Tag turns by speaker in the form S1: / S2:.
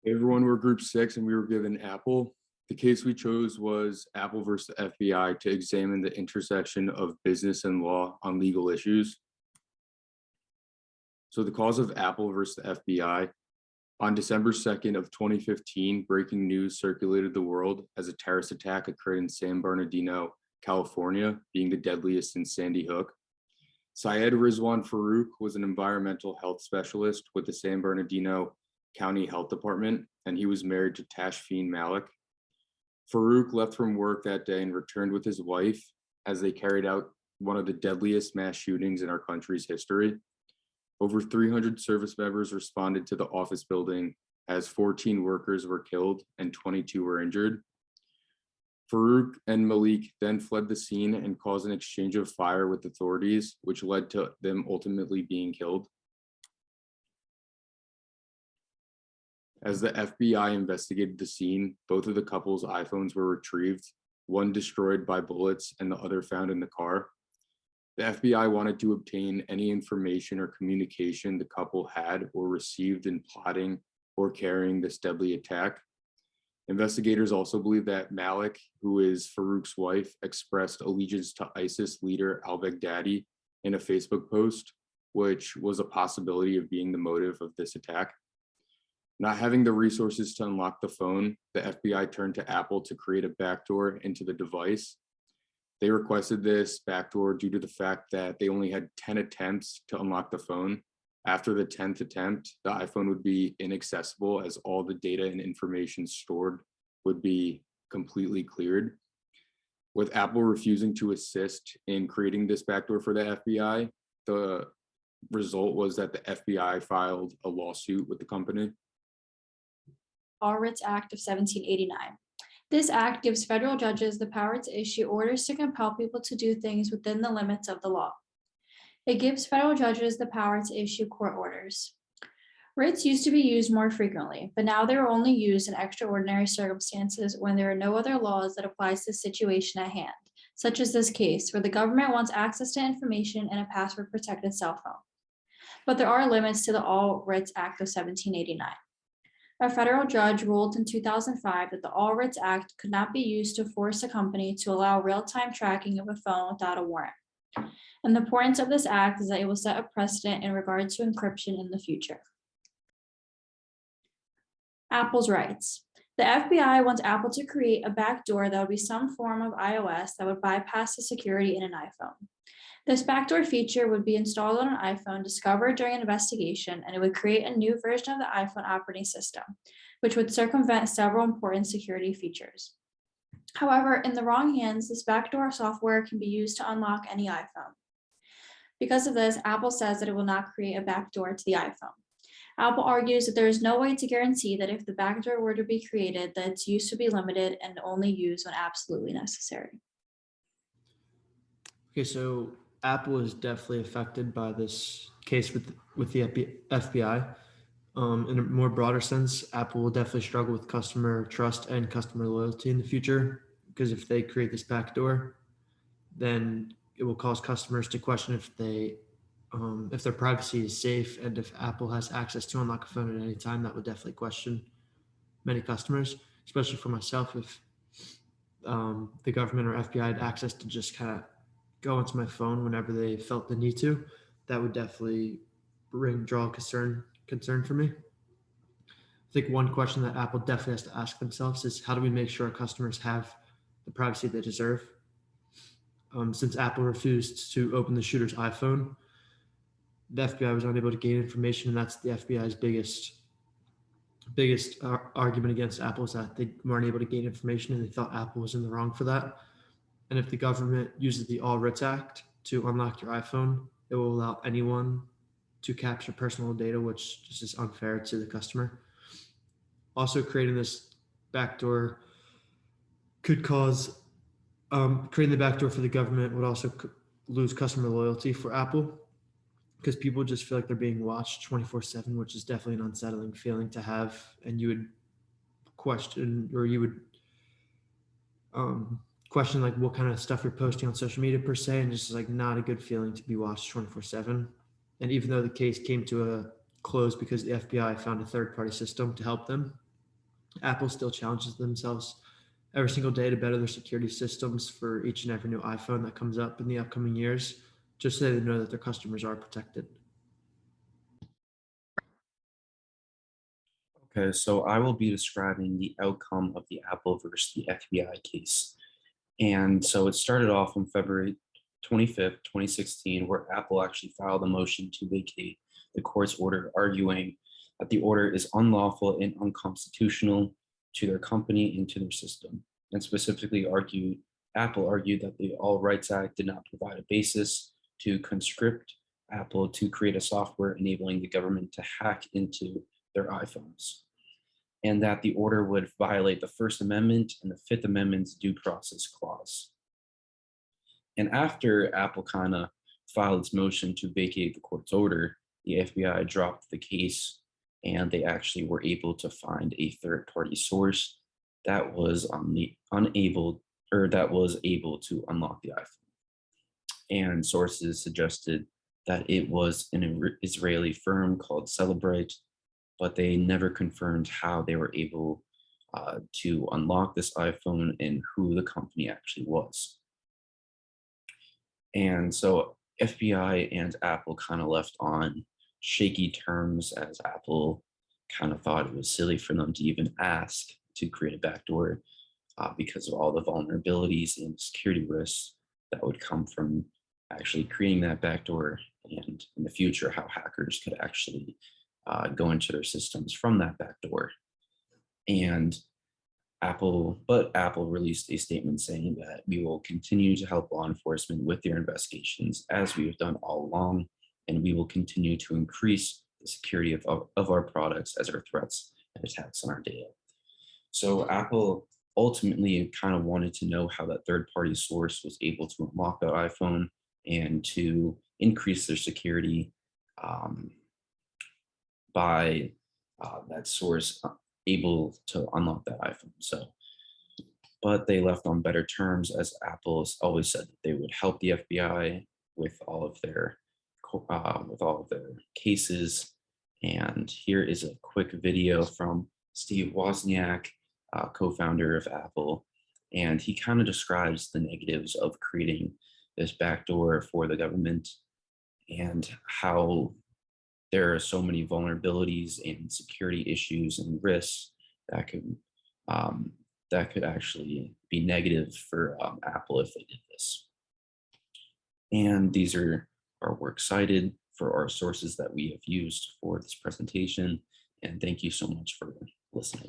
S1: Hey everyone, we're group 6 and we were given Apple. The case we chose was Apple versus the FBI to examine the intersection of business and law on legal issues. So the cause of Apple versus the FBI. On December 2nd of 2015, breaking news circulated the world as a terrorist attack occurred in San Bernardino, California, being the deadliest since Sandy Hook. Syed Rizwan Farouk was an environmental health specialist with the San Bernardino County Health Department, and he was married to Tashfeen Malik. Farouk left from work that day and returned with his wife as they carried out one of the deadliest mass shootings in our country's history. Over 300 service members responded to the office building as 14 workers were killed and 22 were injured. Farouk and Malik then fled the scene and caused an exchange of fire with authorities, which led to them ultimately being killed. As the FBI investigated the scene, both of the couple's iPhones were retrieved, one destroyed by bullets and the other found in the car. The FBI wanted to obtain any information or communication the couple had or received in plotting or carrying this deadly attack. Investigators also believe that Malik, who is Farouk's wife, expressed allegiance to ISIS leader al-Baghdadi in a Facebook post, which was a possibility of being the motive of this attack. Not having the resources to unlock the phone, the FBI turned to Apple to create a backdoor into the device. They requested this backdoor due to the fact that they only had 10 attempts to unlock the phone. After the 10th attempt, the iPhone would be inaccessible as all the data and information stored would be completely cleared. With Apple refusing to assist in creating this backdoor for the FBI, the result was that the FBI filed a lawsuit with the company.
S2: All Writs Act of 1789. This act gives federal judges the power to issue orders to compel people to do things within the limits of the law. It gives federal judges the power to issue court orders. Writs used to be used more frequently, but now they are only used in extraordinary circumstances when there are no other laws that apply to the situation at hand, such as this case, where the government wants access to information in a password-protected cell phone. But there are limits to the All Writs Act of 1789. A federal judge ruled in 2005 that the All Writs Act could not be used to force a company to allow real-time tracking of a phone without a warrant. And the importance of this act is that it will set a precedent in regard to encryption in the future. Apple's rights. The FBI wants Apple to create a backdoor that would be some form of iOS that would bypass the security in an iPhone. This backdoor feature would be installed on an iPhone discovered during an investigation, and it would create a new version of the iPhone operating system, which would circumvent several important security features. However, in the wrong hands, this backdoor software can be used to unlock any iPhone. Because of this, Apple says that it will not create a backdoor to the iPhone. Apple argues that there is no way to guarantee that if the backdoor were to be created, that its use would be limited and only used when absolutely necessary.
S3: Okay, so Apple is definitely affected by this case with the FBI. In a more broader sense, Apple will definitely struggle with customer trust and customer loyalty in the future, because if they create this backdoor, then it will cause customers to question if their privacy is safe, and if Apple has access to unlock a phone at any time. That would definitely question many customers, especially for myself. If the government or FBI had access to just kind of go onto my phone whenever they felt the need to, that would definitely draw concern for me. I think one question that Apple definitely has to ask themselves is, how do we make sure our customers have the privacy they deserve? Since Apple refused to open the shooter's iPhone, the FBI was unable to gain information, and that's the FBI's biggest argument against Apple, is that they weren't able to gain information, and they thought Apple was in the wrong for that. And if the government uses the All Writs Act to unlock your iPhone, it will allow anyone to capture personal data, which just is unfair to the customer. Also, creating this backdoor could cause, creating the backdoor for the government would also lose customer loyalty for Apple, because people just feel like they're being watched 24/7, which is definitely an unsettling feeling to have. And you would question, or you would question like what kind of stuff you're posting on social media per se, and just like not a good feeling to be watched 24/7. And even though the case came to a close because the FBI found a third-party system to help them, Apple still challenges themselves every single day to better their security systems for each and every new iPhone that comes up in the upcoming years, just so they know that their customers are protected.
S4: Okay, so I will be describing the outcome of the Apple versus the FBI case. And so it started off on February 25th, 2016, where Apple actually filed a motion to vacate the court's order, arguing that the order is unlawful and unconstitutional to their company and to their system. And specifically Apple argued that the All Rights Act did not provide a basis to conscript Apple to create a software enabling the government to hack into their iPhones, and that the order would violate the First Amendment and the Fifth Amendment's due process clause. And after Apple kind of filed its motion to vacate the court's order, the FBI dropped the case, and they actually were able to find a third-party source that was able to unlock the iPhone. And sources suggested that it was an Israeli firm called Celebrite, but they never confirmed how they were able to unlock this iPhone and who the company actually was. And so FBI and Apple kind of left on shaky terms, as Apple kind of thought it was silly for them to even ask to create a backdoor because of all the vulnerabilities and security risks that would come from actually creating that backdoor, and in the future, how hackers could actually go into their systems from that backdoor. And Apple released a statement saying that we will continue to help law enforcement with their investigations as we have done all along, and we will continue to increase the security of our products as our threats and attacks on our data. So Apple ultimately kind of wanted to know how that third-party source was able to unlock that iPhone and to increase their security by that source able to unlock that iPhone. So, but they left on better terms, as Apple's always said that they would help the FBI with all of their cases. And here is a quick video from Steve Wozniak, co-founder of Apple, and he kind of describes the negatives of creating this backdoor for the government and how there are so many vulnerabilities and security issues and risks that could actually be negative for Apple if they did this. And these are our works cited for our sources that we have used for this presentation. And thank you so much for listening.